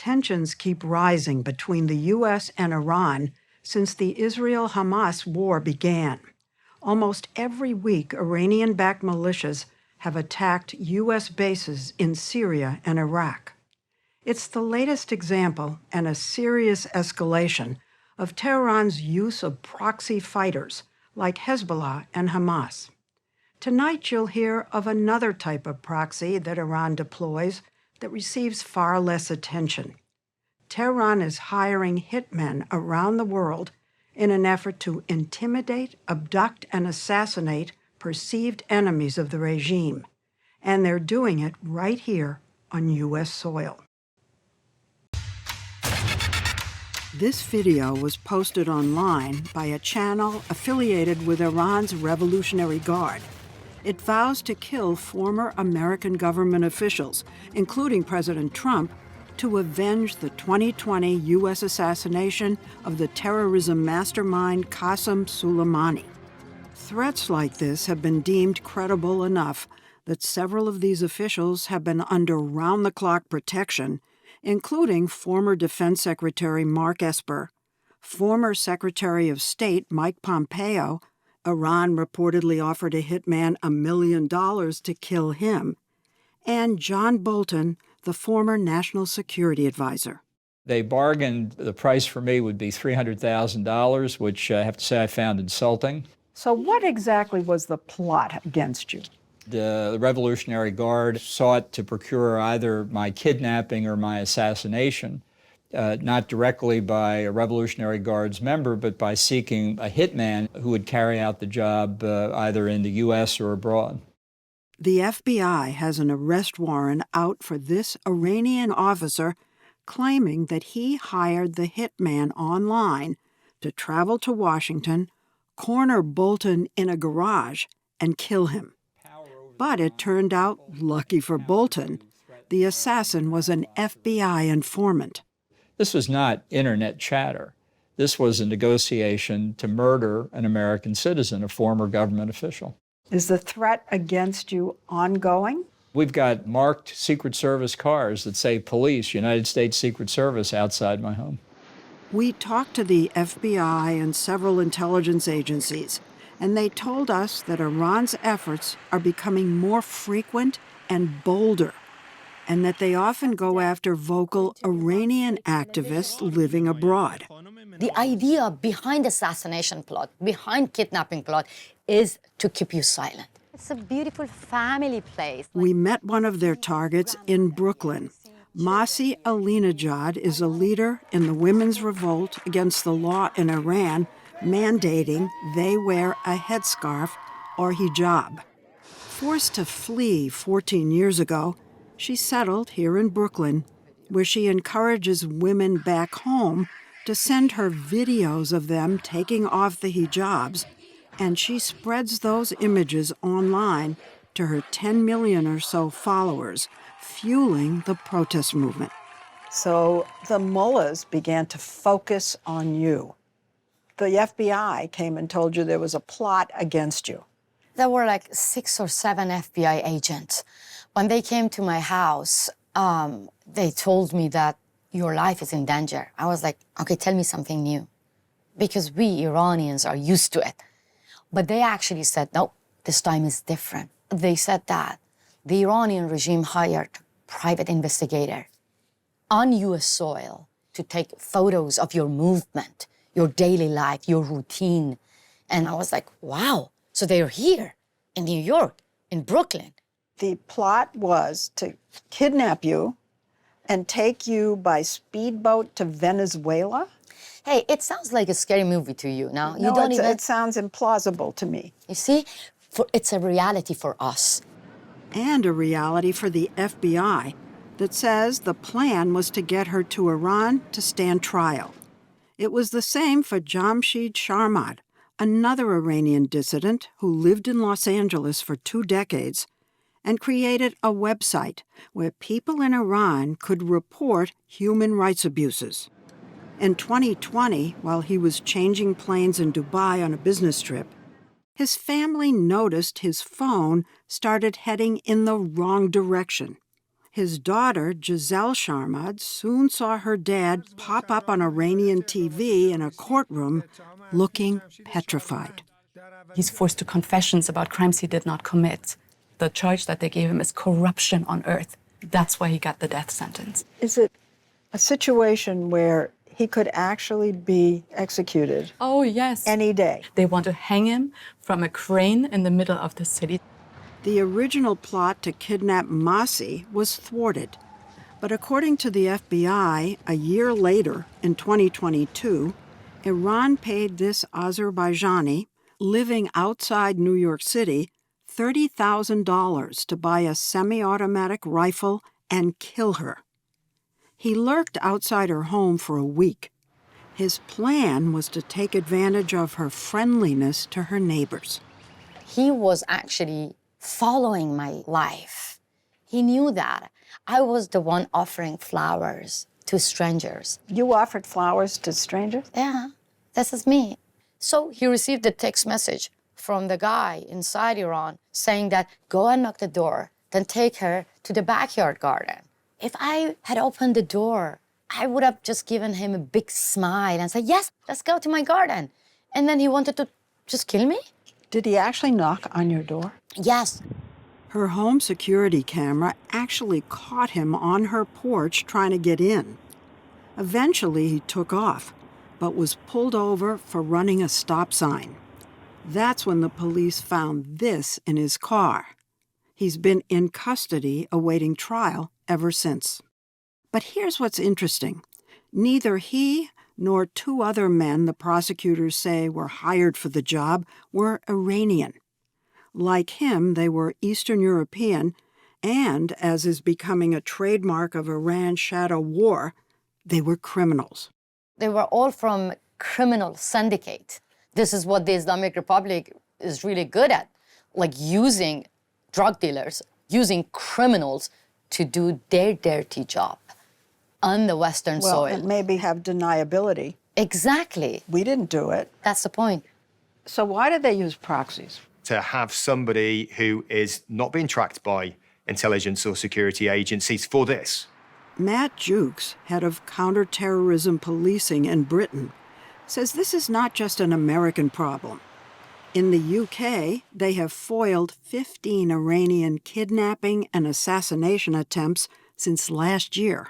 Tensions keep rising between the U.S. and Iran since the Israel-Hamas war began. Almost every week, Iranian-backed militias have attacked U.S. bases in Syria and Iraq. It's the latest example, and a serious escalation, of Tehran's use of proxy fighters like Hezbollah and Hamas. Tonight you'll hear of another type of proxy that Iran deploys that receives far less attention. Tehran is hiring hitmen around the world in an effort to intimidate, abduct, and assassinate perceived enemies of the regime. And they're doing it right here on U.S. soil. This video was posted online by a channel affiliated with Iran's Revolutionary Guard. It vows to kill former American government officials, including President Trump, to avenge the 2020 U.S. assassination of the terrorism mastermind Qasem Soleimani. Threats like this have been deemed credible enough that several of these officials have been under round-the-clock protection, including former Defense Secretary Mark Esper, former Secretary of State Mike Pompeo. Iran reportedly offered a hitman $1 million to kill him, and John Bolton, the former National Security Advisor. They bargained the price for me would be $300,000, which I have to say I found insulting. So what exactly was the plot against you? The Revolutionary Guard sought to procure either my kidnapping or my assassination, not directly by a Revolutionary Guard's member, but by seeking a hitman who would carry out the job either in the U.S. or abroad. The FBI has an arrest warrant out for this Iranian officer claiming that he hired the hitman online to travel to Washington, corner Bolton in a garage, and kill him. But it turned out, lucky for Bolton, the assassin was an FBI informant. This was not internet chatter. This was a negotiation to murder an American citizen, a former government official. Is the threat against you ongoing? We've got marked Secret Service cars that say police, United States Secret Service, outside my home. We talked to the FBI and several intelligence agencies, and they told us that Iran's efforts are becoming more frequent and bolder, and that they often go after vocal Iranian activists living abroad. The idea behind assassination plot, behind kidnapping plot, is to keep you silent. It's a beautiful family place. We met one of their targets in Brooklyn. Masih Alinejad is a leader in the women's revolt against the law in Iran mandating they wear a headscarf or hijab. Forced to flee 14 years ago, she settled here in Brooklyn, where she encourages women back home to send her videos of them taking off the hijabs, and she spreads those images online to her 10 million or so followers, fueling the protest movement. So the mullahs began to focus on you. The FBI came and told you there was a plot against you. There were like 6 or 7 FBI agents. When they came to my house, they told me that your life is in danger. I was like, okay, tell me something new. Because we Iranians are used to it. But they actually said, no, this time is different. They said that the Iranian regime hired private investigator on U.S. soil to take photos of your movement, your daily life, your routine. And I was like, wow, so they're here in New York, in Brooklyn. The plot was to kidnap you and take you by speedboat to Venezuela? Hey, it sounds like a scary movie to you. Now, No, you don't even... it sounds implausible to me. You see, it's a reality for us. And a reality for the FBI that says the plan was to get her to Iran to stand trial. It was the same for Jamshid Sharmad, another Iranian dissident who lived in Los Angeles for 2 decades and created a website where people in Iran could report human rights abuses. In 2020, while he was changing planes in Dubai on a business trip, his family noticed his phone started heading in the wrong direction. His daughter, Giselle Sharmad, soon saw her dad pop up on Iranian TV in a courtroom looking petrified. He's forced to confessions about crimes he did not commit. The charge that they gave him is corruption on earth. That's why he got the death sentence. Is it a situation where he could actually be executed? Oh, yes. Any day. They want to hang him from a crane in the middle of the city. The original plot to kidnap Masih was thwarted. But according to the FBI, a year later, in 2022, Iran paid this Azerbaijani, living outside New York City, $30,000 to buy a semi-automatic rifle and kill her. He lurked outside her home for a week. His plan was to take advantage of her friendliness to her neighbors. He was actually following my life. He knew that. I was the one offering flowers to strangers. You offered flowers to strangers? Yeah, this is me. So he received a text message from the guy inside Iran saying that, go and knock the door, then take her to the backyard garden. If I had opened the door, I would have just given him a big smile and said, yes, let's go to my garden. And then he wanted to just kill me? Did he actually knock on your door? Yes. Her home security camera actually caught him on her porch trying to get in. Eventually, he took off, but was pulled over for running a stop sign. That's when the police found this in his car. He's been in custody awaiting trial ever since. But here's what's interesting. Neither he nor two other men the prosecutors say were hired for the job were Iranian. Like him, they were Eastern European, and, as is becoming a trademark of Iran's shadow war, they were criminals. They were all from criminal syndicate. This is what the Islamic Republic is really good at, like using drug dealers, using criminals to do their dirty job on the Western soil. Well, and maybe have deniability. Exactly. We didn't do it. That's the point. So why did they use proxies? To have somebody who is not being tracked by intelligence or security agencies for this. Matt Jukes, head of counterterrorism policing in Britain, says this is not just an American problem. In the UK, they have foiled 15 Iranian kidnapping and assassination attempts since last year.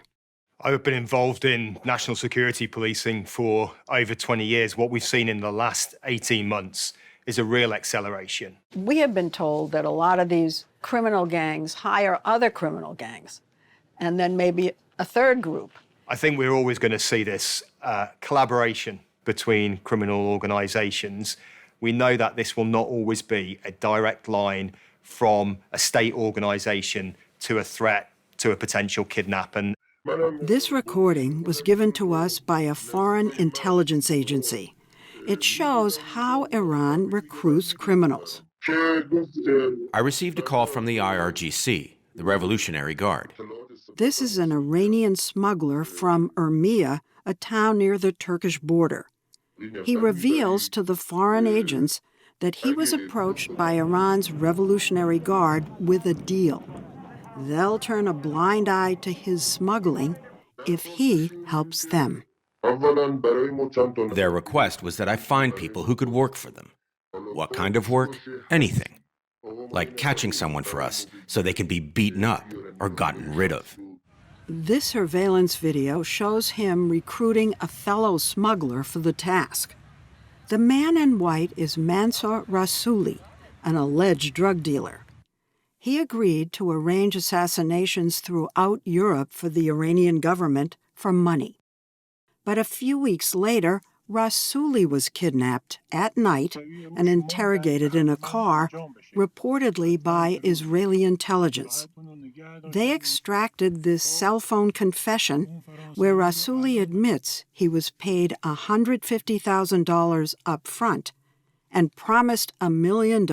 I've been involved in national security policing for over 20 years. What we've seen in the last 18 months is a real acceleration. We have been told that a lot of these criminal gangs hire other criminal gangs, and then maybe a third group. I think we're always going to see this collaboration between criminal organizations. We know that this will not always be a direct line from a state organization to a threat to a potential kidnap. And this recording was given to us by a foreign intelligence agency. It shows how Iran recruits criminals. I received a call from the IRGC, the Revolutionary Guard. This is an Iranian smuggler from Urmia, a town near the Turkish border. He reveals to the foreign agents that he was approached by Iran's Revolutionary Guard with a deal. They'll turn a blind eye to his smuggling if he helps them. Their request was that I find people who could work for them. What kind of work? Anything. Like catching someone for us so they can be beaten up or gotten rid of. This surveillance video shows him recruiting a fellow smuggler for the task. The man in white is Mansour Rassouli, an alleged drug dealer. He agreed to arrange assassinations throughout Europe for the Iranian government for money. But a few weeks later, Rassouli was kidnapped at night and interrogated in a car, reportedly by Israeli intelligence. They extracted this cell phone confession where Rassouli admits he was paid $150,000 up front and promised $1 million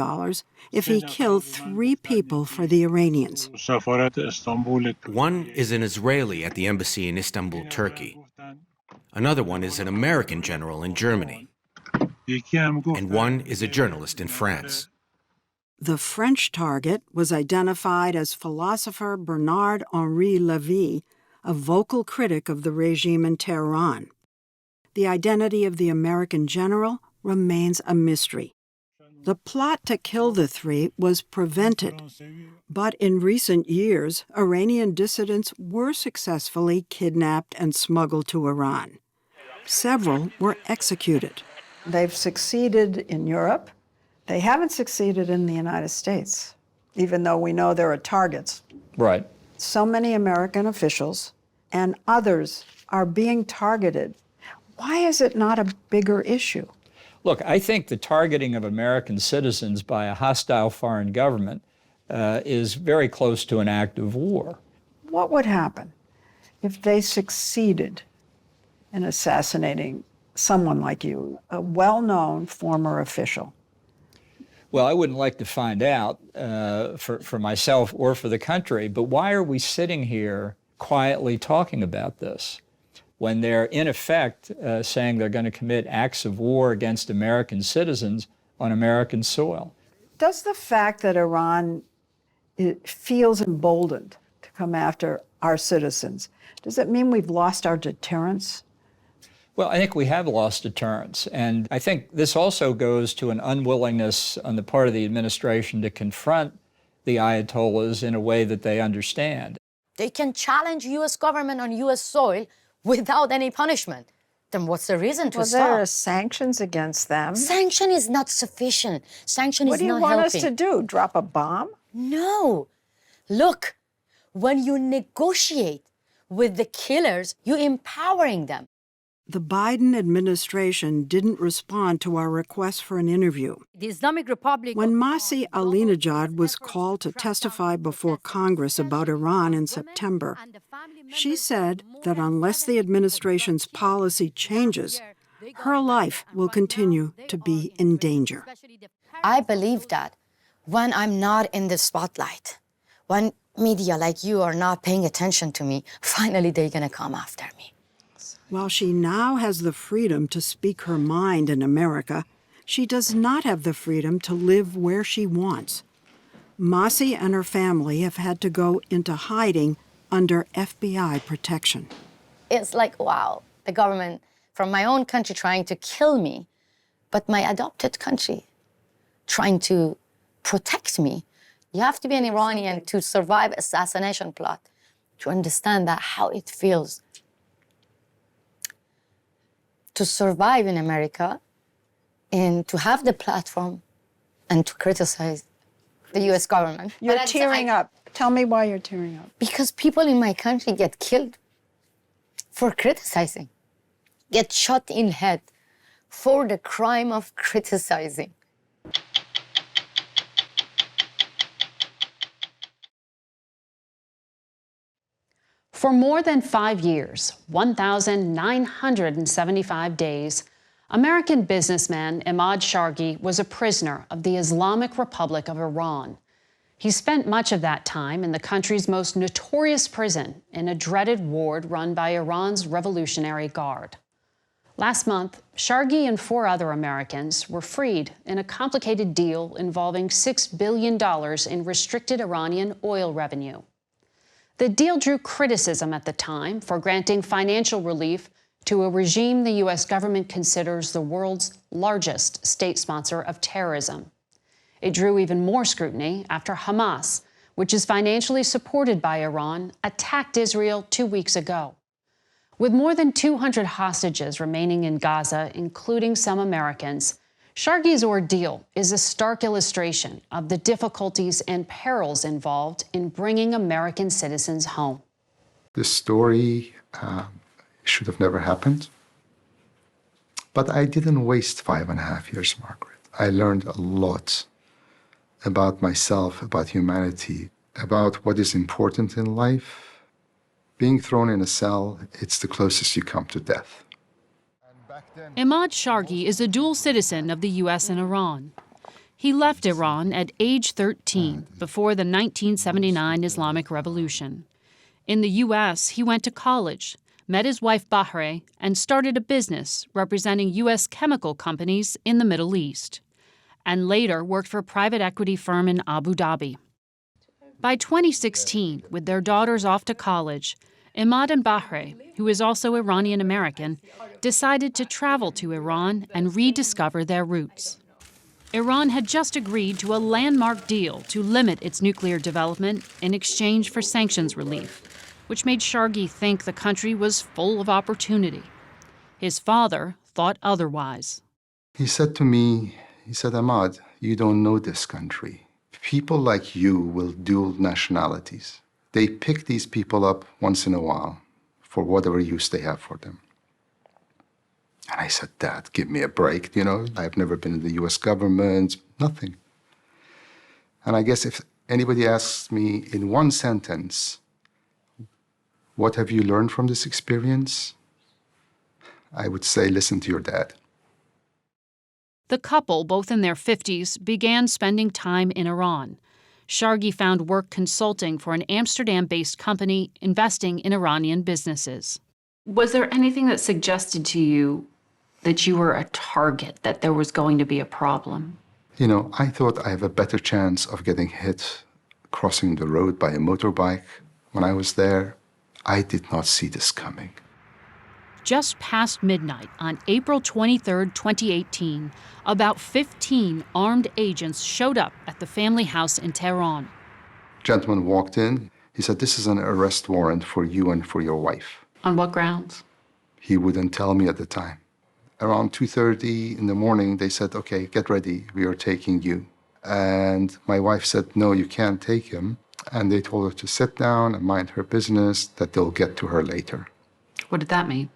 if he killed 3 people for the Iranians. One is an Israeli at the embassy in Istanbul, Turkey. Another one is an American general in Germany. And one is a journalist in France. The French target was identified as philosopher Bernard-Henri Lévy, a vocal critic of the regime in Tehran. The identity of the American general remains a mystery. The plot to kill the three was prevented, but in recent years, Iranian dissidents were successfully kidnapped and smuggled to Iran. Several were executed. They've succeeded in Europe. They haven't succeeded in the United States, even though we know there are targets. Right. So many American officials and others are being targeted. Why is it not a bigger issue? Look, I think the targeting of American citizens by a hostile foreign government is very close to an act of war. What would happen if they succeeded in assassinating someone like you, a well-known former official? Well, I wouldn't like to find out for myself or for the country, but why are we sitting here quietly talking about this when they're in effect saying they're going to commit acts of war against American citizens on American soil? Does the fact that Iran feels emboldened to come after our citizens, does it mean we've lost our deterrence? Well, I think we have lost deterrence, and I think this also goes to an unwillingness on the part of the administration to confront the Ayatollahs in a way that they understand. They can challenge U.S. government on U.S. soil without any punishment. Then what's the reason to stop? There are sanctions against them. Sanction is not sufficient. Sanction is not helping. What do you want us to do? Drop a bomb? No. Look, when you negotiate with the killers, you're empowering them. The Biden administration didn't respond to our request for an interview. The Islamic Republic When Masih Alinejad was called to testify before Congress about Iran in September, she said that unless the administration's policy changes, her life will continue to be in danger. I believe that when I'm not in the spotlight, when media like you are not paying attention to me, finally they're going to come after me. While she now has the freedom to speak her mind in America, she does not have the freedom to live where she wants. Masih and her family have had to go into hiding under FBI protection. It's like, wow, the government from my own country trying to kill me, but my adopted country trying to protect me. You have to be an Iranian to survive assassination plot to understand that how it feels to survive in America and to have the platform and to criticize the U.S. government. You're tearing up. Tell me why you're tearing up. Because people in my country get killed for criticizing, get shot in head for the crime of criticizing. For more than 5 years, 1,975 days, American businessman Emad Shargi was a prisoner of the Islamic Republic of Iran. He spent much of that time in the country's most notorious prison in a dreaded ward run by Iran's Revolutionary Guard. Last month, Shargi and 4 other Americans were freed in a complicated deal involving $6 billion in restricted Iranian oil revenue. The deal drew criticism at the time for granting financial relief to a regime the U.S. government considers the world's largest state sponsor of terrorism. It drew even more scrutiny after Hamas, which is financially supported by Iran, attacked Israel 2 weeks ago. With more than 200 hostages remaining in Gaza, including some Americans, Shargi's ordeal is a stark illustration of the difficulties and perils involved in bringing American citizens home. This story should have never happened. But I didn't waste 5.5 years, Margaret. I learned a lot about myself, about humanity, about what is important in life. Being thrown in a cell, it's the closest you come to death. Emad Shargi is a dual citizen of the U.S. and Iran. He left Iran at age 13 before the 1979 Islamic Revolution. In the U.S., he went to college, met his wife Bahre, and started a business representing U.S. chemical companies in the Middle East. and later worked for a private equity firm in Abu Dhabi. By 2016, with their daughters off to college, Emad and Bahre, who is also Iranian American, decided to travel to Iran and rediscover their roots. Iran had just agreed to a landmark deal to limit its nuclear development in exchange for sanctions relief, which made Shargi think the country was full of opportunity. His father thought otherwise. He said to me, Emad, you don't know this country. People like you will dual nationalities. They pick these people up once in a while for whatever use they have for them. And I said, Dad, give me a break. I've never been in the US government, nothing. And I guess if anybody asks me in one sentence, what have you learned from this experience? I would say, listen to your dad. The couple, both in their 50s, began spending time in Iran. Shargi found work consulting for an Amsterdam-based company investing in Iranian businesses. Was there anything that suggested to you that you were a target, that there was going to be a problem? I thought I have a better chance of getting hit crossing the road by a motorbike. When I was there, I did not see this coming. Just past midnight on April 23, 2018, about 15 armed agents showed up at the family house in Tehran. Gentleman walked in. He said, this is an arrest warrant for you and for your wife. On what grounds? He wouldn't tell me at the time. Around 2:30 in the morning, they said, okay, get ready, we are taking you. And my wife said, no, you can't take him. And they told her to sit down and mind her business, that they'll get to her later. What did that mean?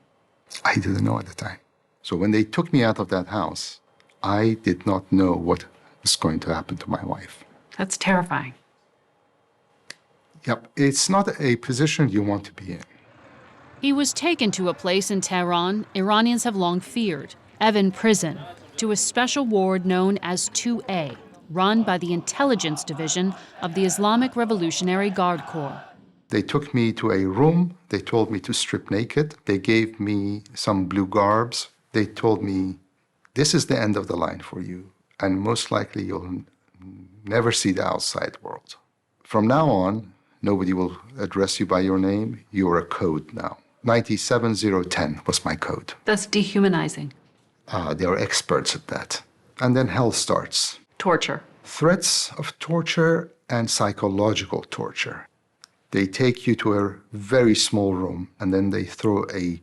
I didn't know at the time. So when they took me out of that house, I did not know what was going to happen to my wife. That's terrifying. Yep, it's not a position you want to be in. He was taken to a place in Tehran Iranians have long feared, Evin Prison, to a special ward known as 2A, run by the intelligence division of the Islamic Revolutionary Guard Corps. They took me to a room. They told me to strip naked. They gave me some blue garbs. They told me, this is the end of the line for you, and most likely you'll never see the outside world. From now on, nobody will address you by your name. You're a code now. 97010 was my code. That's dehumanizing. They are experts at that. And then hell starts. Torture. Threats of torture and psychological torture. They take you to a very small room, and then they throw a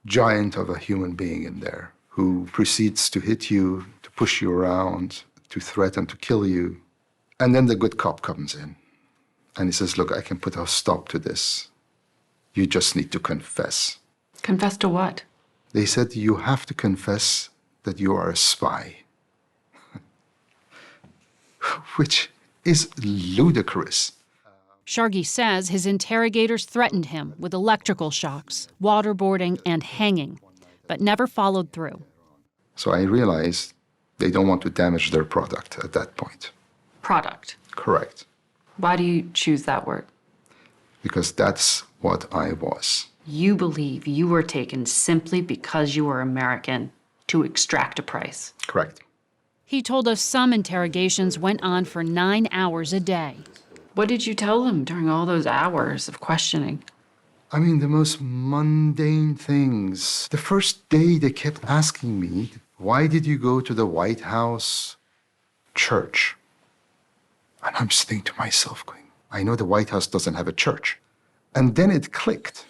giant of a human being in there who proceeds to hit you, to push you around, to threaten to kill you. And then the good cop comes in, and he says, look, I can put a stop to this. You just need to confess. Confess to what? They said, you have to confess that you are a spy. Which is ludicrous. Shargi says his interrogators threatened him with electrical shocks, waterboarding, and hanging, but never followed through. So I realized they don't want to damage their product at that point. Product. Correct. Why do you choose that word? Because that's what I was. You believe you were taken simply because you were American to extract a price. Correct. He told us some interrogations went on for 9 hours a day. What did you tell them during all those hours of questioning? I mean, the most mundane things. The first day they kept asking me, why did you go to the White House church? And I'm just thinking to myself, going, I know the White House doesn't have a church. And then it clicked.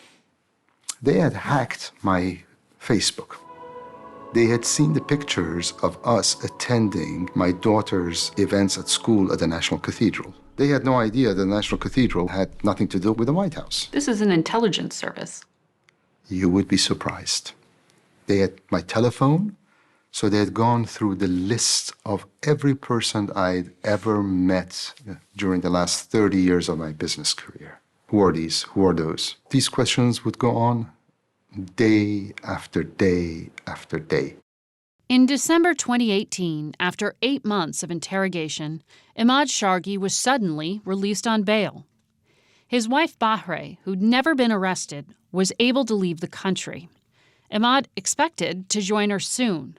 They had hacked my Facebook. They had seen the pictures of us attending my daughter's events at school at the National Cathedral. They had no idea the National Cathedral had nothing to do with the White House. This is an intelligence service. You would be surprised. They had my telephone, so they had gone through the list of every person I'd ever met during the last 30 years of my business career. Who are these? Who are those? These questions would go on day after day after day. In December 2018, after 8 months of interrogation, Emad Shargi was suddenly released on bail. His wife Bahre, who'd never been arrested, was able to leave the country. Emad expected to join her soon.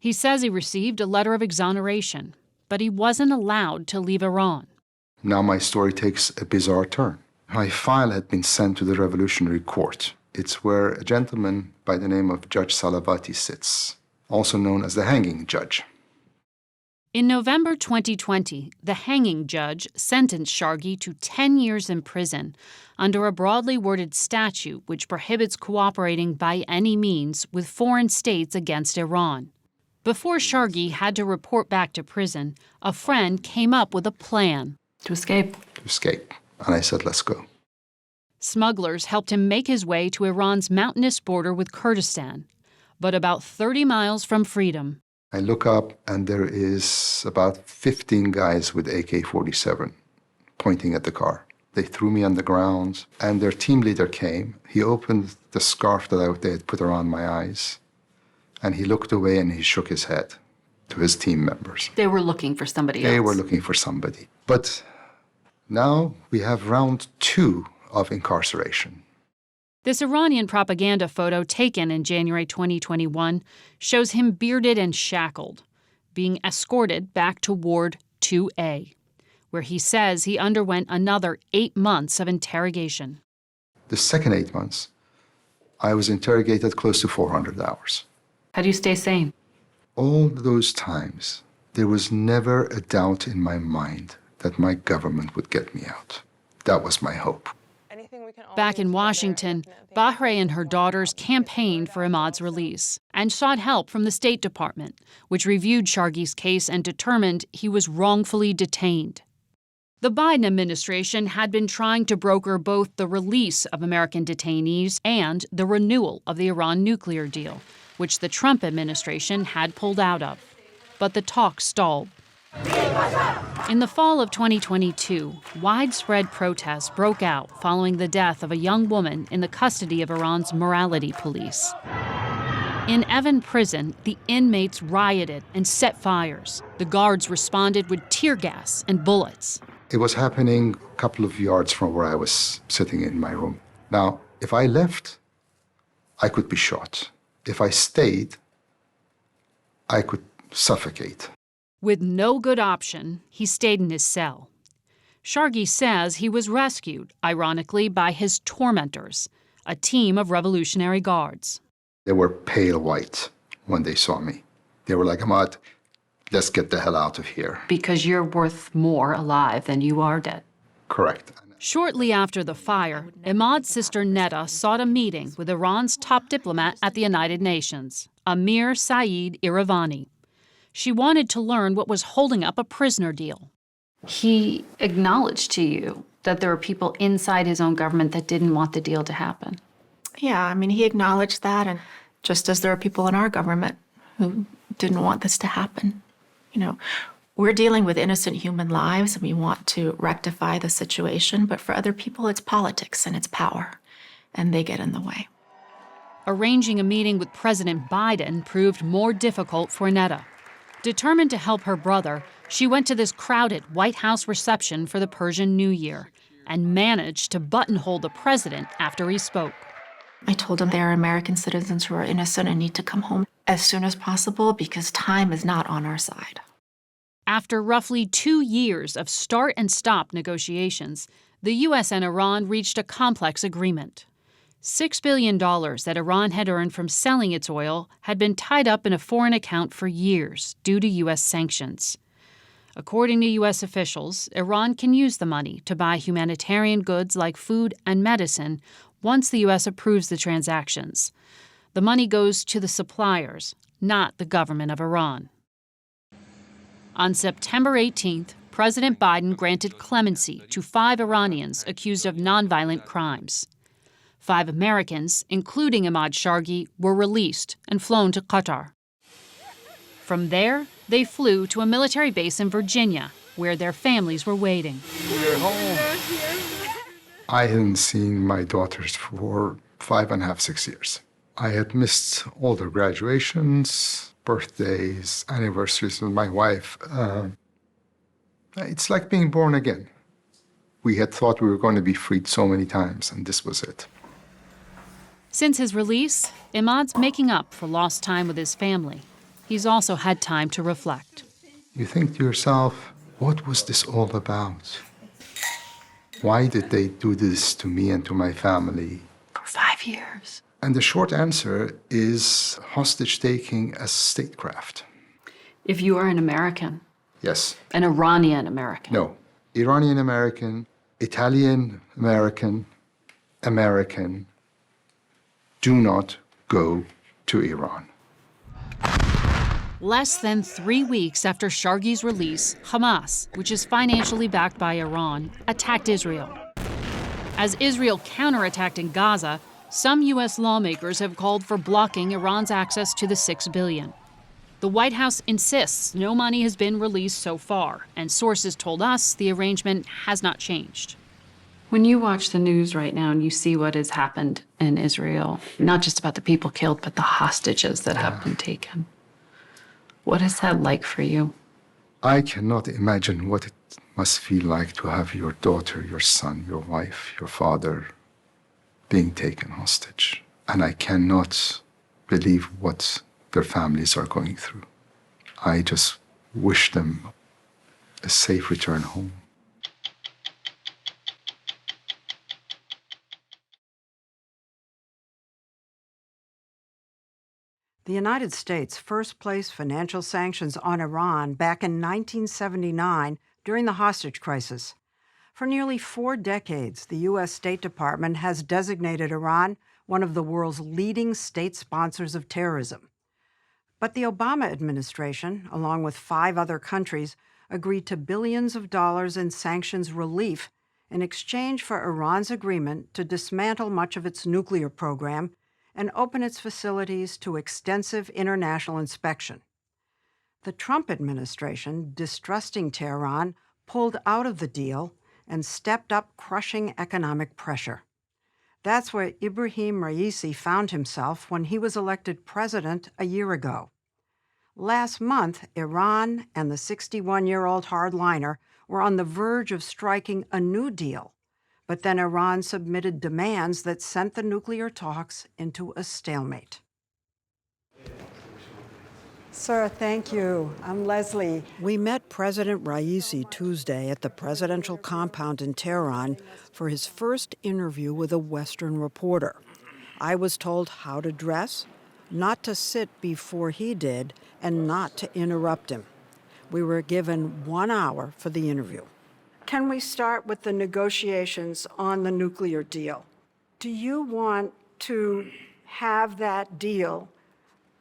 He says he received a letter of exoneration, but he wasn't allowed to leave Iran. Now my story takes a bizarre turn. My file had been sent to the Revolutionary Court. It's where a gentleman by the name of Judge Salavati sits, also known as the hanging judge. In November 2020, the hanging judge sentenced Shargi to 10 years in prison under a broadly worded statute which prohibits cooperating by any means with foreign states against Iran. Before Shargi had to report back to prison, a friend came up with a plan. To escape. To escape. And I said, let's go. Smugglers helped him make his way to Iran's mountainous border with Kurdistan, but about 30 miles from freedom. I look up, and there is about 15 guys with AK-47 pointing at the car. They threw me on the ground, and their team leader came. He opened the scarf that they had put around my eyes, and he looked away and he shook his head to his team members. They were looking for somebody else. They were looking for somebody. But now we have round 2 of incarceration. This Iranian propaganda photo taken in January 2021 shows him bearded and shackled, being escorted back to Ward 2A, where he says he underwent another 8 months of interrogation. The second 8 months, I was interrogated close to 400 hours. How do you stay sane? All those times, there was never a doubt in my mind that my government would get me out. That was my hope. Back in Washington, Bahre and her daughters campaigned for Emad's release and sought help from the State Department, which reviewed Shargi's case and determined he was wrongfully detained. The Biden administration had been trying to broker both the release of American detainees and the renewal of the Iran nuclear deal, which the Trump administration had pulled out of. But the talks stalled. In the fall of 2022, widespread protests broke out following the death of a young woman in the custody of Iran's morality police. In Evin prison, the inmates rioted and set fires. The guards responded with tear gas and bullets. It was happening a couple of yards from where I was sitting in my room. Now, if I left, I could be shot. If I stayed, I could suffocate. With no good option, he stayed in his cell. Shargi says he was rescued, ironically, by his tormentors, a team of Revolutionary Guards. They were pale white when they saw me. They were like, Emad, let's get the hell out of here. Because you're worth more alive than you are dead. Correct. Shortly after the fire, Emad's sister Netta sought a meeting with Iran's top diplomat at the United Nations, Amir Saeed Iravani. She wanted to learn what was holding up a prisoner deal. He acknowledged to you that there were people inside his own government that didn't want the deal to happen. Yeah, I mean, he acknowledged that, and just as there are people in our government who didn't want this to happen. You know, we're dealing with innocent human lives, and we want to rectify the situation, but for other people, it's politics and it's power, and they get in the way. Arranging a meeting with President Biden proved more difficult for Netta. Determined to help her brother, she went to this crowded White House reception for the Persian New Year and managed to buttonhole the president after he spoke. I told him there are American citizens who are innocent and need to come home as soon as possible because time is not on our side. After roughly 2 years of start-and-stop negotiations, the U.S. and Iran reached a complex agreement. $6 billion that Iran had earned from selling its oil had been tied up in a foreign account for years due to U.S. sanctions. According to U.S. officials, Iran can use the money to buy humanitarian goods like food and medicine once the U.S. approves the transactions. The money goes to the suppliers, not the government of Iran. On September 18th, President Biden granted clemency to 5 Iranians accused of nonviolent crimes. 5 Americans, including Emad Shargi, were released and flown to Qatar. From there, they flew to a military base in Virginia, where their families were waiting. We're home. I hadn't seen my daughters for 5.5, 6 years. I had missed all their graduations, birthdays, anniversaries with my wife. It's like being born again. We had thought we were going to be freed so many times, and this was it. Since his release, Emad's making up for lost time with his family. he's also had time to reflect. You think to yourself, what was this all about? Why did they do this to me and to my family? For 5 years. And the short answer is hostage taking as statecraft. If you are an American, Yes. an Iranian American. No. Iranian American, Italian American, American, do not go to Iran. Less than 3 weeks after Shargi's release, Hamas, which is financially backed by Iran, attacked Israel. As Israel counterattacked in Gaza, some U.S. lawmakers have called for blocking Iran's access to the $6 billion. The White House insists no money has been released so far, and sources told us the arrangement has not changed. When you watch the news right now and you see what has happened in Israel, not just about the people killed, but the hostages that have been taken, what is that like for you? I cannot imagine what it must feel like to have your daughter, your son, your wife, your father being taken hostage. And I cannot believe what their families are going through. I just wish them a safe return home. The United States first placed financial sanctions on Iran back in 1979 during the hostage crisis. For nearly 4 decades, the U.S. State Department has designated Iran one of the world's leading state sponsors of terrorism. But the Obama administration, along with 5 other countries, agreed to billions of dollars in sanctions relief in exchange for Iran's agreement to dismantle much of its nuclear program and open its facilities to extensive international inspection. The Trump administration, distrusting Tehran, pulled out of the deal and stepped up crushing economic pressure. That's where Ebrahim Raisi found himself when he was elected president a year ago. Last month, Iran and the 61-year-old hardliner were on the verge of striking a new deal, but then Iran submitted demands that sent the nuclear talks into a stalemate. Sir, thank you. I'm Lesley. We met President Raisi Tuesday at the presidential compound in Tehran for his first interview with a Western reporter. I was told how to dress, not to sit before he did, and not to interrupt him. We were given 1 hour for the interview. Can we start with the negotiations on the nuclear deal? Do you want to have that deal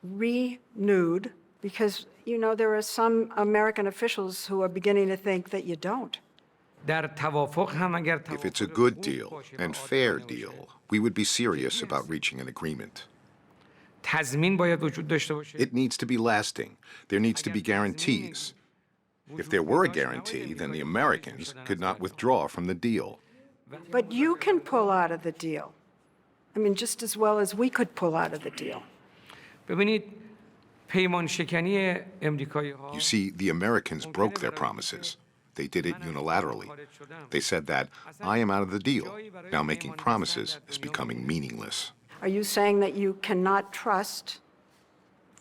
renewed? Because, you know, there are some American officials who are beginning to think that you don't. If it's a good deal and fair deal, we would be serious about reaching an agreement. It needs to be lasting. There needs to be guarantees. If there were a guarantee, then the Americans could not withdraw from the deal. But you can pull out of the deal. I mean, just as well as we could pull out of the deal. You see, the Americans broke their promises. They did it unilaterally. They said that, I am out of the deal. Now making promises is becoming meaningless. Are you saying that you cannot trust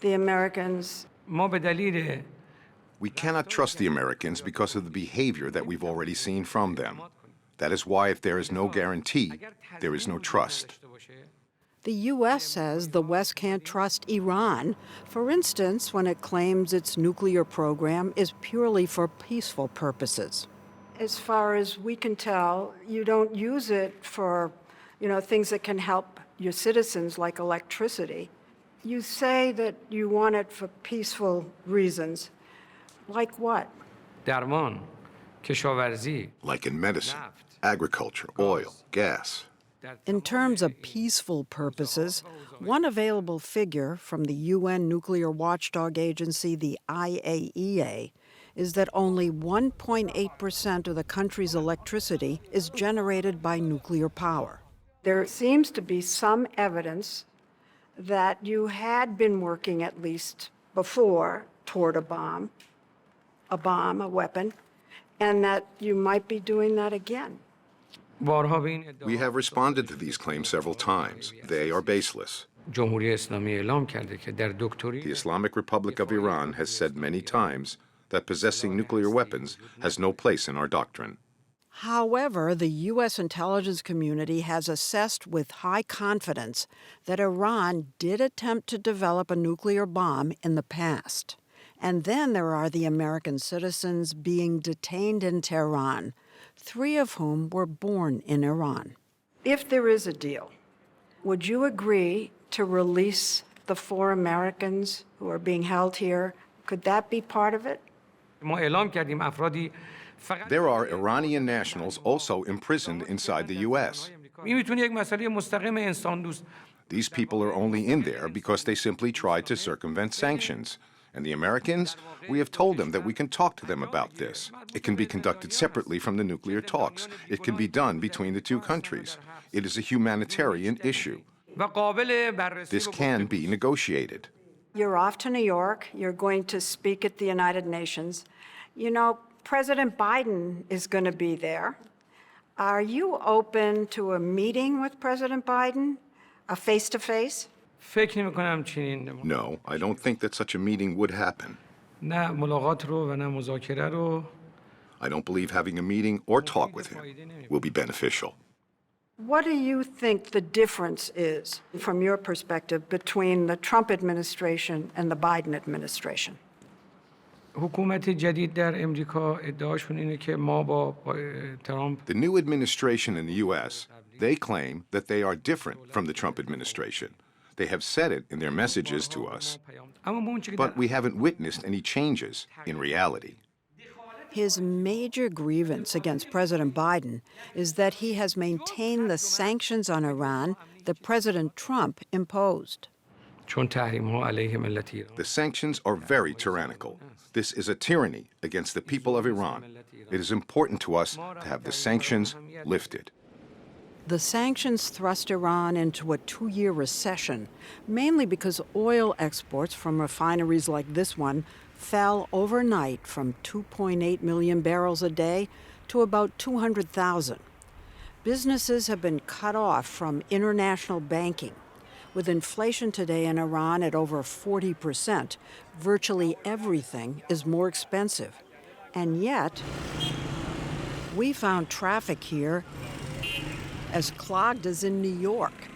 the Americans? We cannot trust the Americans because of the behavior that we've already seen from them. That is why if there is no guarantee, there is no trust. The U.S. says the West can't trust Iran, for instance, when it claims its nuclear program is purely for peaceful purposes. As far as we can tell, you don't use it for, things that can help your citizens, like electricity. You say that you want it for peaceful reasons. Like what? Like in medicine, agriculture, oil, gas. In terms of peaceful purposes, one available figure from the UN nuclear watchdog agency, the IAEA, is that only 1.8% of the country's electricity is generated by nuclear power. There seems to be some evidence that you had been working, at least before, toward a weapon, and that you might be doing that again. We have responded to these claims several times. They are baseless. The Islamic Republic of Iran has said many times that possessing nuclear weapons has no place in our doctrine. However, the U.S. intelligence community has assessed with high confidence that Iran did attempt to develop a nuclear bomb in the past. And then there are the American citizens being detained in Tehran, 3 of whom were born in Iran. If there is a deal, would you agree to release the 4 Americans who are being held here? Could that be part of it? There are Iranian nationals also imprisoned inside the U.S. These people are only in there because they simply tried to circumvent sanctions. And the Americans, we have told them that we can talk to them about this. It can be conducted separately from the nuclear talks. It can be done between the 2 countries. It is a humanitarian issue. This can be negotiated. You're off to New York. You're going to speak at the United Nations. You know, President Biden is going to be there. Are you open to a meeting with President Biden, a face-to-face? No, I don't think that such a meeting would happen. I don't believe having a meeting or talk with him will be beneficial. What do you think the difference is, from your perspective, between the Trump administration and the Biden administration? The new administration in the U.S., they claim that they are different from the Trump administration. They have said it in their messages to us. But we haven't witnessed any changes in reality. His major grievance against President Biden is that he has maintained the sanctions on Iran that President Trump imposed. The sanctions are very tyrannical. This is a tyranny against the people of Iran. It is important to us to have the sanctions lifted. The sanctions thrust Iran into a 2-year recession, mainly because oil exports from refineries like this one fell overnight from 2.8 million barrels a day to about 200,000. Businesses have been cut off from international banking. With inflation today in Iran at over 40%, virtually everything is more expensive. And yet, we found traffic here as clogged as in New York.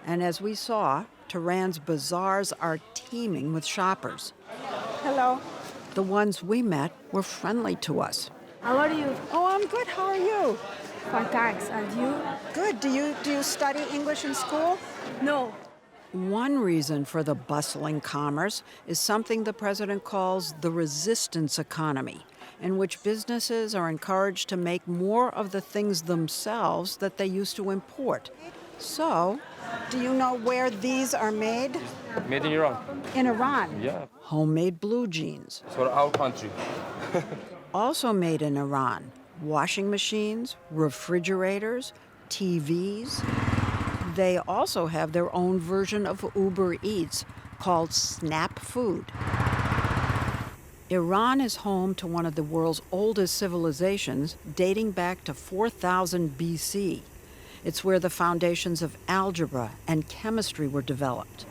And as we saw, Tehran's bazaars are teeming with shoppers. Hello. The ones we met were friendly to us. How are you? Oh, I'm good. How are you? Fine, thanks. And you? Good. Do you study English in school? No. One reason for the bustling commerce is something the president calls the resistance economy, in which businesses are encouraged to make more of the things themselves that they used to import. So, do you know where these are made? Made in Iran. In Iran? Yeah. Homemade blue jeans. For our country. Also made in Iran, washing machines, refrigerators, TVs. They also have their own version of Uber Eats called Snap Food. Iran is home to one of the world's oldest civilizations, dating back to 4000 BC. It's where the foundations of algebra and chemistry were developed.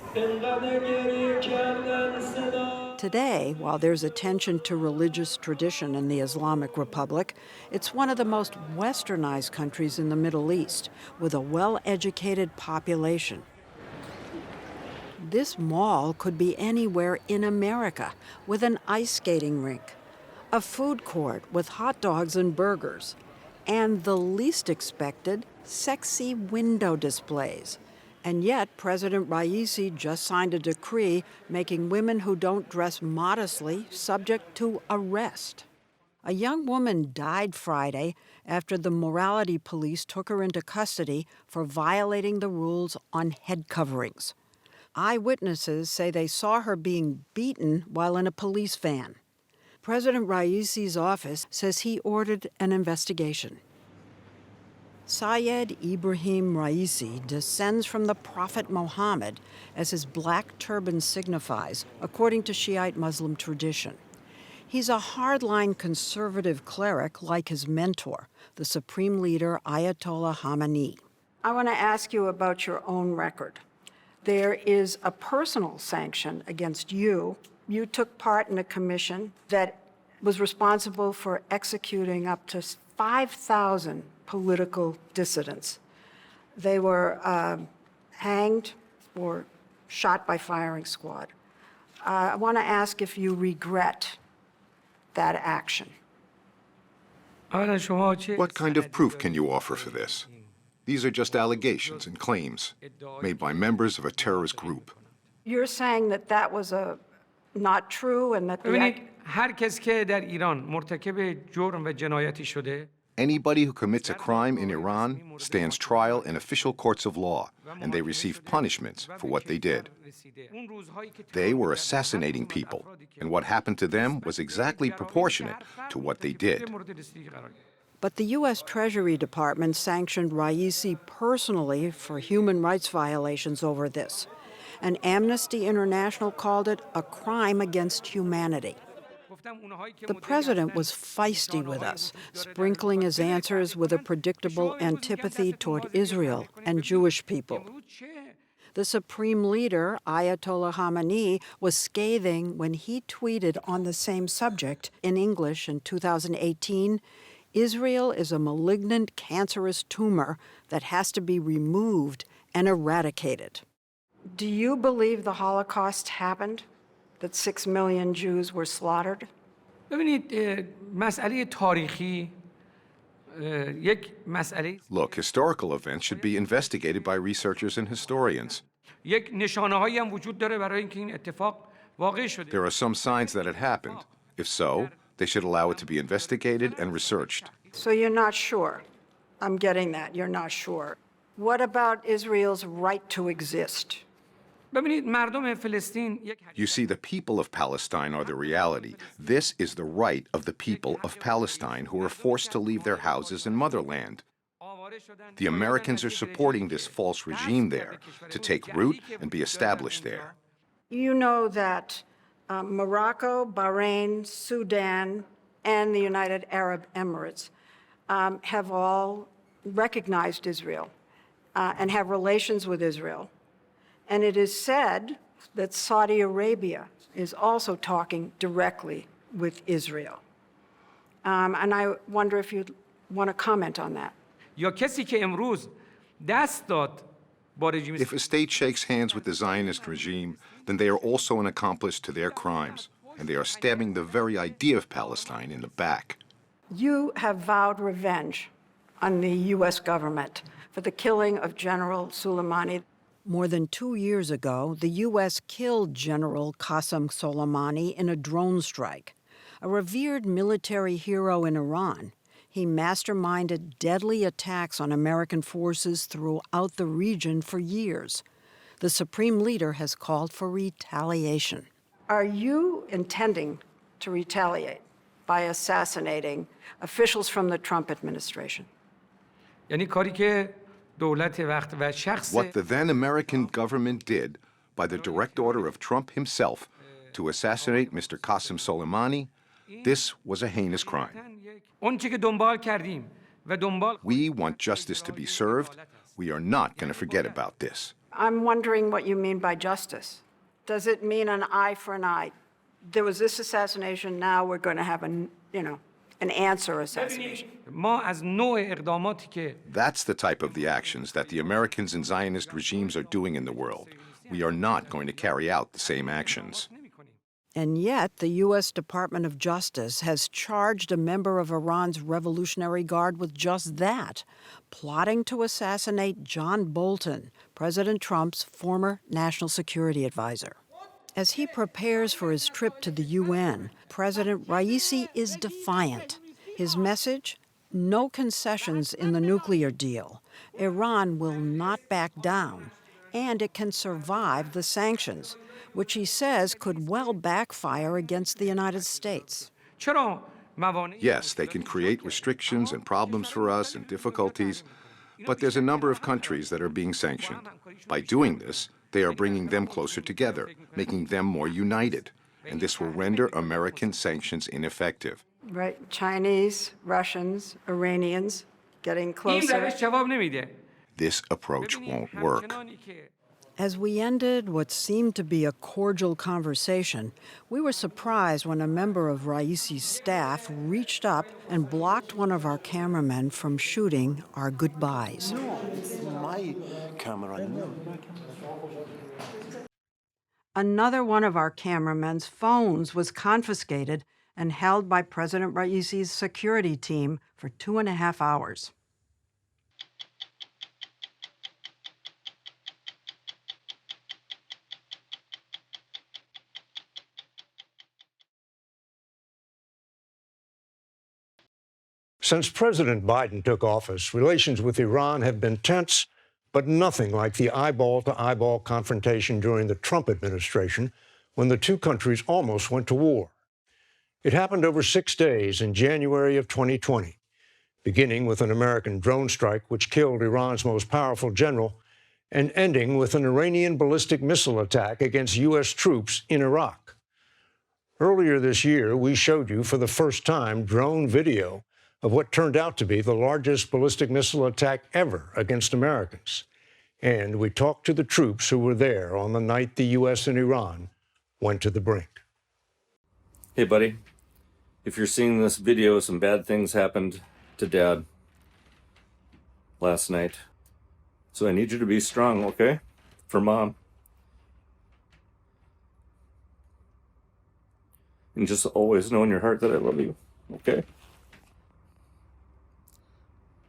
Today, while there's attention to religious tradition in the Islamic Republic, it's one of the most westernized countries in the Middle East, with a well-educated population. This mall could be anywhere in America, with an ice skating rink, a food court with hot dogs and burgers, and the least expected, sexy window displays. And yet, President Raisi just signed a decree making women who don't dress modestly subject to arrest. A young woman died Friday after the morality police took her into custody for violating the rules on head coverings. Eyewitnesses say they saw her being beaten while in a police van. President Raisi's office says he ordered an investigation. Syed Ebrahim Raisi descends from the Prophet Muhammad, as his black turban signifies, according to Shiite Muslim tradition. He's a hardline conservative cleric like his mentor, the supreme leader Ayatollah Khamenei. I want to ask you about your own record. there is a personal sanction against you. You took part in a commission that was responsible for executing up to 5,000 political dissidents. They were hanged or shot by firing squad. I want to ask if you regret that action. What kind of proof can you offer for this? These are just allegations and claims made by members of a terrorist group. You're saying that that was not true and that هر کس که در ایران مرتکب جرم و جنایتی شده Anybody who commits a crime in Iran stands trial in official courts of law, and they receive punishments for what they did. They were assassinating people, and what happened to them was exactly proportionate to what they did. But the U.S. Treasury Department sanctioned Raisi personally for human rights violations over this, and Amnesty International called it a crime against humanity. The president was feisty with us, sprinkling his answers with a predictable antipathy toward Israel and Jewish people. The supreme leader, Ayatollah Khamenei, was scathing when he tweeted on the same subject in English in 2018, "Israel is a malignant, cancerous tumor that has to be removed and eradicated." Do you believe the Holocaust happened? That 6 million Jews were slaughtered? ببینید مسئله تاریخی یک مسئله Look, historical events should be investigated by researchers and historians. یک نشانه‌هایی هم وجود داره برای اینکه این اتفاق واقع شده. There are some signs that it happened. If so, they should allow it to be investigated and researched. So you're not sure. I'm getting that. You're not sure. What about Israel's right to exist? ببینید مردم فلسطین You see, the people of Palestine are the reality. This is the right of the people of Palestine who are forced to leave their houses and motherland. The Americans are supporting this false regime there to take root and be established there. You know that Morocco, Bahrain, Sudan, and the United Arab Emirates have all recognized Israel and have relations with Israel. And it is said that Saudi Arabia is also talking directly with Israel. And I wonder if you'd want to comment on that. یا کسی که امروز دست داد با رژیم If a state shakes hands with the Zionist regime, then they are also an accomplice to their crimes, and they are stabbing the very idea of Palestine in the back. You have vowed revenge on the U.S. government for the killing of General Soleimani. More than 2 years ago, the U.S. killed General Qasem Soleimani in a drone strike. A revered military hero in Iran, he masterminded deadly attacks on American forces throughout the region for years. The supreme leader has called for retaliation. Are you intending to retaliate by assassinating officials from the Trump administration? یعنی کاری که دولت وقت و شخص What the then American government did by the direct order of Trump himself to assassinate Mr. Qasem Soleimani, this was a heinous crime. اونچه که دنبال کردیم و دنبال We want justice to be served. We are not going to forget about this. I'm wondering what you mean by justice. Does it mean an eye for an eye? There was this assassination, now we're going to have an answer assassination. ما از نوع اقداماتی که That's the type of the actions that the Americans and Zionist regimes are doing in the world. We are not going to carry out the same actions. And yet, the U.S. Department of Justice has charged a member of Iran's Revolutionary Guard with just that, plotting to assassinate John Bolton, President Trump's former national security advisor. As he prepares for his trip to the UN, President Raisi is defiant. His message? No concessions in the nuclear deal. Iran will not back down, and it can survive the sanctions, which he says could well backfire against the United States. Yes, they can create restrictions and problems for us and difficulties, but there's a number of countries that are being sanctioned. By doing this, they are bringing them closer together, making them more united, and this will render American sanctions ineffective. Right, Chinese, Russians, Iranians getting closer. This approach won't work. As we ended what seemed to be a cordial conversation, we were surprised when a member of Raisi's staff reached up and blocked one of our cameramen from shooting our goodbyes. No, it's my camera. No. Another one of our cameramen's phones was confiscated and held by President Raisi's security team for 2.5 hours. Since President Biden took office, relations with Iran have been tense, but nothing like the eyeball-to-eyeball confrontation during the Trump administration when the two countries almost went to war. It happened over 6 days in January of 2020, beginning with an American drone strike which killed Iran's most powerful general and ending with an Iranian ballistic missile attack against U.S. troops in Iraq. Earlier this year, we showed you for the first time drone video of what turned out to be the largest ballistic missile attack ever against Americans. And we talked to the troops who were there on the night the U.S. and Iran went to the brink. Hey, buddy. If you're seeing this video, some bad things happened to Dad last night. So I need you to be strong, okay? For Mom. And just always know in your heart that I love you, okay?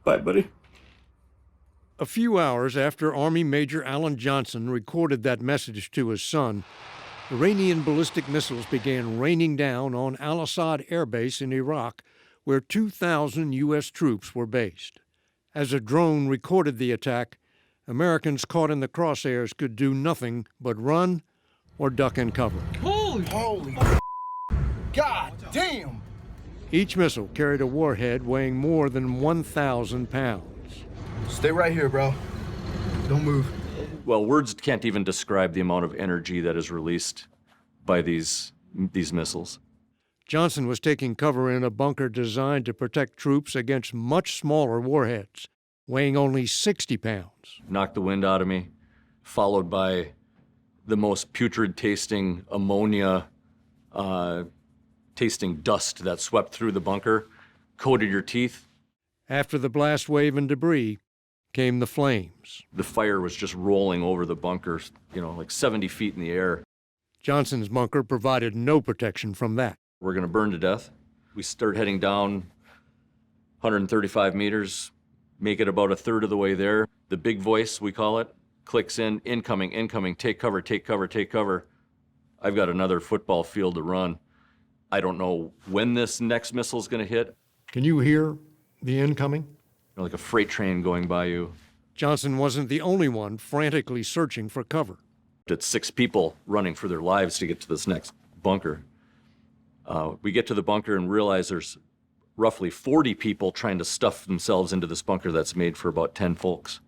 Bye, buddy. A few hours after Army Major Alan Johnson recorded that message to his son, Iranian ballistic missiles began raining down on al-Asad Airbase in Iraq, where 2,000 U.S. troops were based. As a drone recorded the attack, Americans caught in the crosshairs could do nothing but run or duck and cover. Holy God damn! Each missile carried a warhead weighing more than 1,000 pounds. Stay right here, bro. Don't move. Well, words can't even describe the amount of energy that is released by these missiles. Johnson was taking cover in a bunker designed to protect troops against much smaller warheads, weighing only 60 pounds. Knocked the wind out of me, followed by the most putrid-tasting ammonia tasting dust that swept through the bunker, coated your teeth. After the blast wave and debris came the flames. The fire was just rolling over the bunker, like 70 feet in the air. Johnson's bunker provided no protection from that. We're going to burn to death. We start heading down 135 meters, make it about a third of the way there. The big voice, we call it, clicks in, incoming, incoming, take cover, take cover, take cover. I've got another football field to run. I don't know when this next missile is going to hit. Can you hear the incoming? Like a freight train going by you. Johnson wasn't the only one frantically searching for cover. It's 6 people running for their lives to get to this next bunker. We get to the bunker and realize there's roughly 40 people trying to stuff themselves into this bunker that's made for about 10 folks.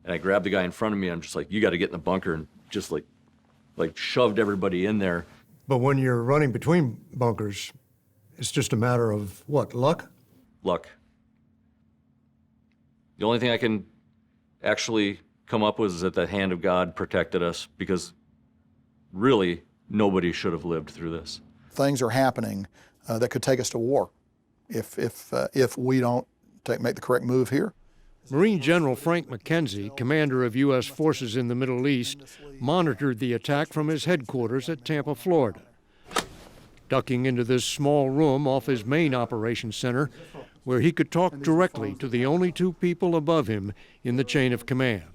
And I grabbed the guy in front of me. I'm just like, you got to get in the bunker, and just like shoved everybody in there. But when you're running between bunkers, it's just a matter of what, luck? Luck. The only thing I can actually come up with is that the hand of God protected us, because really nobody should have lived through this. Things are happening that could take us to war if we don't make the correct move here. Marine General Frank McKenzie, commander of U.S. forces in the Middle East, monitored the attack from his headquarters at Tampa, Florida. Ducking into this small room off his main operations center, where he could talk directly to the only 2 people above him in the chain of command.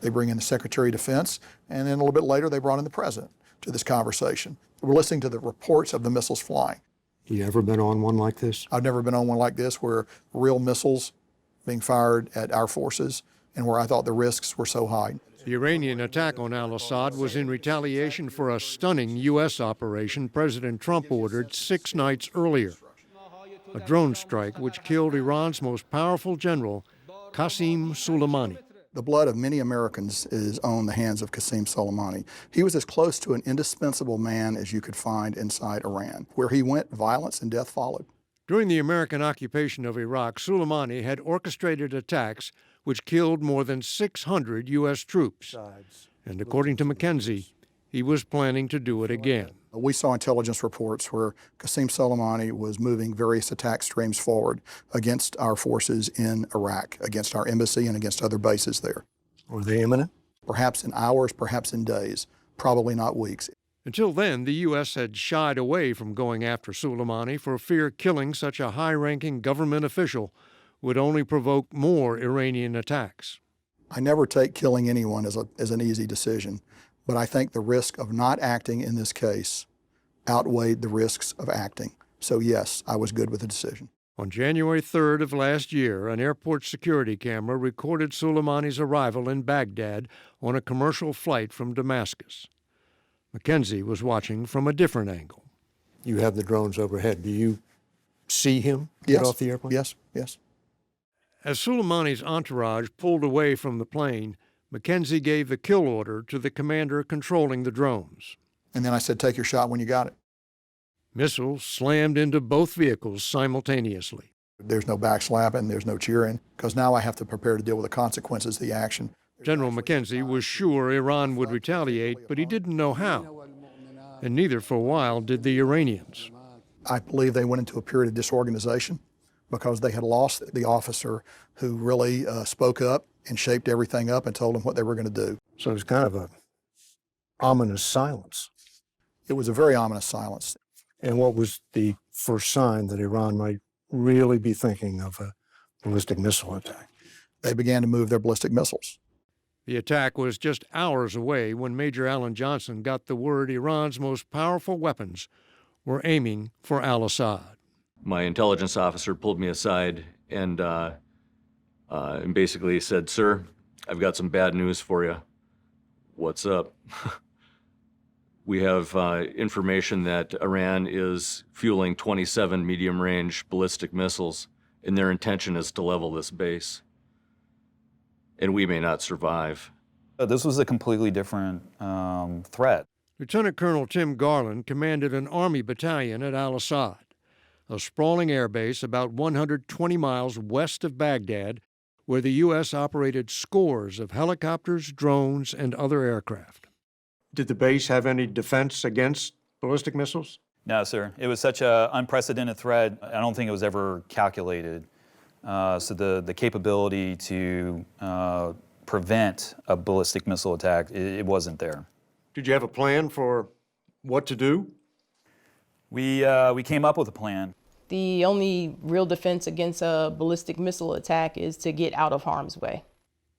They bring in the Secretary of Defense, and then a little bit later they brought in the President to this conversation. We're listening to the reports of the missiles flying. You ever been on one like this? I've never been on one like this, where real missiles being fired at our forces and where I thought the risks were so high. The Iranian attack on al-Asad was in retaliation for a stunning U.S. operation President Trump ordered 6 nights earlier. A drone strike which killed Iran's most powerful general, Qasem Soleimani. The blood of many Americans is on the hands of Qasem Soleimani. He was as close to an indispensable man as you could find inside Iran. Where he went, violence and death followed. During the American occupation of Iraq, Soleimani had orchestrated attacks which killed more than 600 U.S. troops. And according to McKenzie, he was planning to do it again. We saw intelligence reports where Qasem Soleimani was moving various attack streams forward against our forces in Iraq, against our embassy and against other bases there. Were they imminent? Perhaps in hours, perhaps in days, probably not weeks. Until then, the U.S. had shied away from going after Soleimani for fear killing such a high-ranking government official would only provoke more Iranian attacks. I never take killing anyone as an easy decision, but I think the risk of not acting in this case outweighed the risks of acting. So yes, I was good with the decision. On January 3rd of last year, an airport security camera recorded Soleimani's arrival in Baghdad on a commercial flight from Damascus. McKenzie was watching from a different angle. You have the drones overhead. Do you see him get off the airplane? Yes, yes. As Soleimani's entourage pulled away from the plane, McKenzie gave the kill order to the commander controlling the drones. And then I said, take your shot when you got it. Missiles slammed into both vehicles simultaneously. There's no backslapping, there's no cheering, because now I have to prepare to deal with the consequences of the action. General McKenzie was sure Iran would retaliate, but he didn't know how. And neither, for a while, did the Iranians. I believe they went into a period of disorganization because they had lost the officer who really spoke up and shaped everything up and told them what they were going to do. So it was kind of an ominous silence. It was a very ominous silence. And what was the first sign that Iran might really be thinking of a ballistic missile attack? They began to move their ballistic missiles. The attack was just hours away when Major Alan Johnson got the word Iran's most powerful weapons were aiming for al-Asad. My intelligence officer pulled me aside and basically said, "Sir, I've got some bad news for you." "What's up?" "We have information that Iran is fueling 27 medium-range ballistic missiles, and their intention is to level this base. And we may not survive." This was a completely different threat. Lieutenant Colonel Tim Garland commanded an Army battalion at al-Asad, a sprawling airbase about 120 miles west of Baghdad, where the U.S. operated scores of helicopters, drones, and other aircraft. Did the base have any defense against ballistic missiles? No, sir. It was such an unprecedented threat. I don't think it was ever calculated. So the capability to prevent a ballistic missile attack, it wasn't there. Did you have a plan for what to do? We came up with a plan. The only real defense against a ballistic missile attack is to get out of harm's way.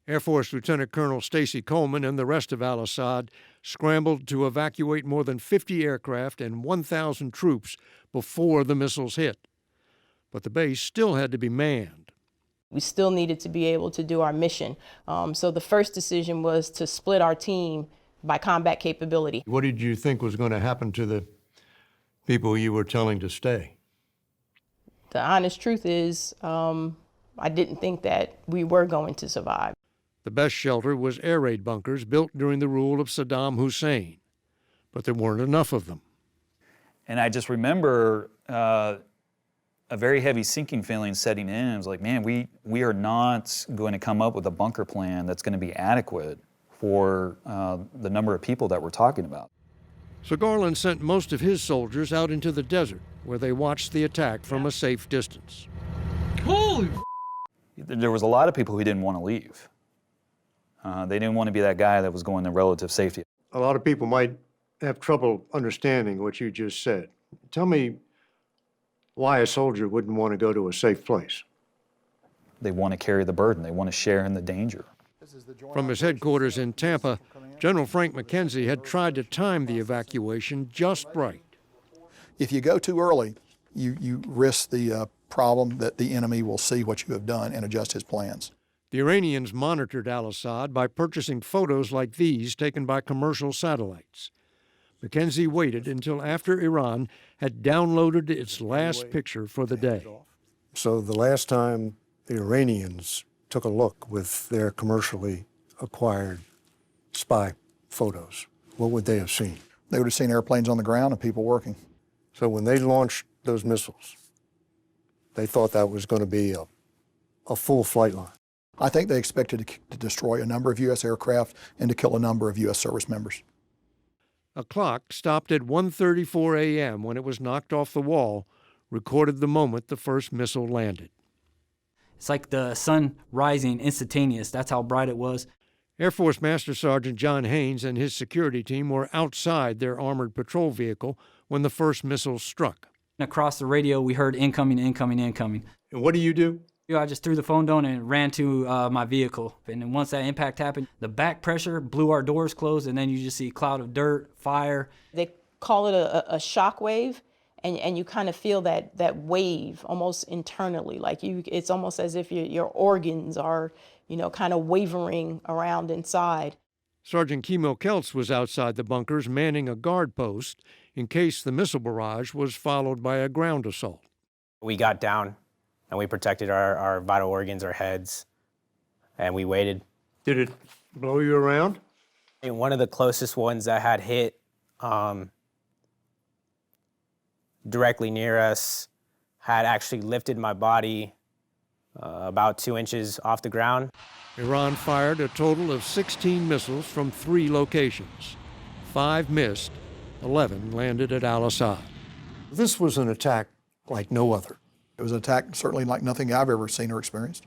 Air Force Lieutenant Colonel Stacy Coleman and the rest of al-Asad scrambled to evacuate more than 50 aircraft and 1,000 troops before the missiles hit. But the base still had to be manned. We still needed to be able to do our mission. So the first decision was to split our team by combat capability. What did you think was going to happen to the people you were telling to stay? The honest truth is, I didn't think that we were going to survive. The best shelter was air raid bunkers built during the rule of Saddam Hussein, but there weren't enough of them. And I just remember a very heavy sinking feeling setting in. It was like, man, we are not going to come up with a bunker plan that's going to be adequate for the number of people that we're talking about. So Garland sent most of his soldiers out into the desert, where they watched the attack from a safe distance. Holy! There was a lot of people who didn't want to leave. They didn't want to be that guy that was going to relative safety. A lot of people might have trouble understanding what you just said. Tell me why a soldier wouldn't want to go to a safe place. They want to carry the burden. They want to share in the danger. From his headquarters in Tampa, General Frank McKenzie had tried to time the evacuation just right. If you go too early, you risk the problem that the enemy will see what you have done and adjust his plans. The Iranians monitored al-Asad by purchasing photos like these taken by commercial satellites. McKenzie waited until after Iran had downloaded its last picture for the day. So the last time the Iranians took a look with their commercially acquired spy photos, what would they have seen? They would have seen airplanes on the ground and people working. So when they launched those missiles, they thought that was going to be a full flight line. I think they expected to destroy a number of U.S. aircraft and to kill a number of U.S. service members. A clock stopped at 1:34 a.m. when it was knocked off the wall, recorded the moment the first missile landed. It's like the sun rising instantaneous. That's how bright it was. Air Force Master Sergeant John Haynes and his security team were outside their armored patrol vehicle when the first missile struck. Across the radio, we heard incoming, incoming, incoming. And what do you do? I just threw the phone down and ran to my vehicle. And then once that impact happened, the back pressure blew our doors closed, and then you just see a cloud of dirt, fire. They call it a shock wave, and you kind of feel that wave almost internally. Like it's almost as if your organs are, kind of wavering around inside. Sergeant Kimo Keltz was outside the bunkers manning a guard post in case the missile barrage was followed by a ground assault. We got down and we protected our vital organs, our heads, and we waited. Did it blow you around? And one of the closest ones that had hit directly near us had actually lifted my body about 2 inches off the ground. Iran fired a total of 16 missiles from 3 locations. 5 missed, 11 landed at al-Asad. This was an attack like no other. It was an attack certainly like nothing I've ever seen or experienced.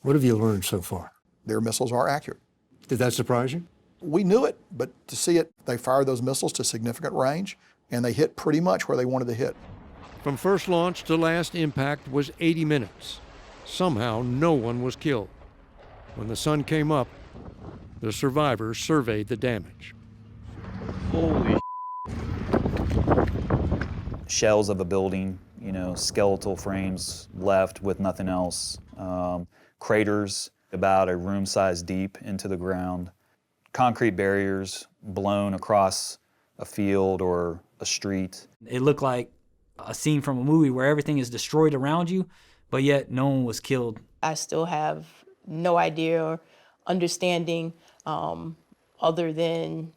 What have you learned so far? Their missiles are accurate. Did that surprise you? We knew it, but to see it, they fired those missiles to significant range, and they hit pretty much where they wanted to hit. From first launch to last impact was 80 minutes. Somehow, no one was killed. When the sun came up, the survivors surveyed the damage. Holy shells of a building, skeletal frames left with nothing else. Craters about a room size deep into the ground. Concrete barriers blown across a field or a street. It looked like a scene from a movie where everything is destroyed around you, but yet no one was killed. I still have no idea or understanding other than,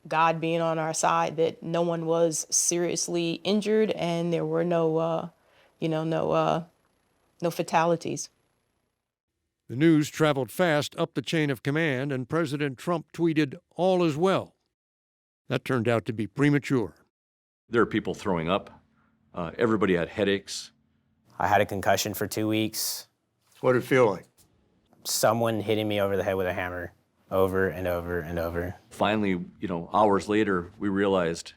God being on our side, that no one was seriously injured and there were no fatalities. The news traveled fast up the chain of command, and President Trump tweeted, "All is well." That turned out to be premature. There are people throwing up. Everybody had headaches. I had a concussion for 2 weeks. What did it feel like? Someone hitting me over the head with a hammer over and over and over. Finally, hours later, we realized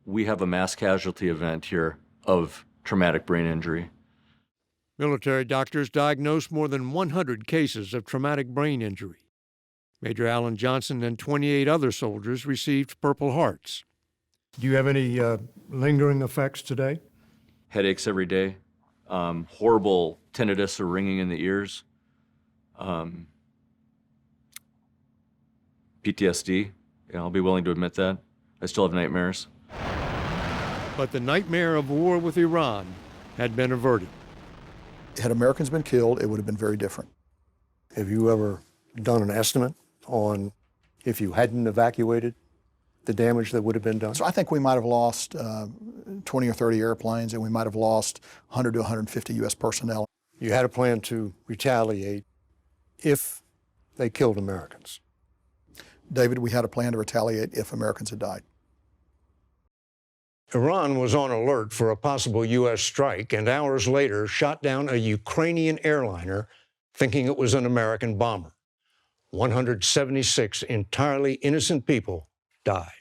we have a mass casualty event here of traumatic brain injury. Military doctors diagnosed more than 100 cases of traumatic brain injury. Major Alan Johnson and 28 other soldiers received Purple Hearts. Do you have any lingering effects today? Headaches every day, horrible tinnitus or ringing in the ears, PTSD. I'll be willing to admit that. I still have nightmares. But the nightmare of war with Iran had been averted. Had Americans been killed, it would have been very different. Have you ever done an estimate on if you hadn't evacuated, the damage that would have been done? So I think we might have lost 20 or 30 airplanes, and we might have lost 100 to 150 U.S. personnel. You had a plan to retaliate if they killed Americans. David, we had a plan to retaliate if Americans had died. Iran was on alert for a possible U.S. strike, and hours later shot down a Ukrainian airliner thinking it was an American bomber. 176 entirely innocent people died.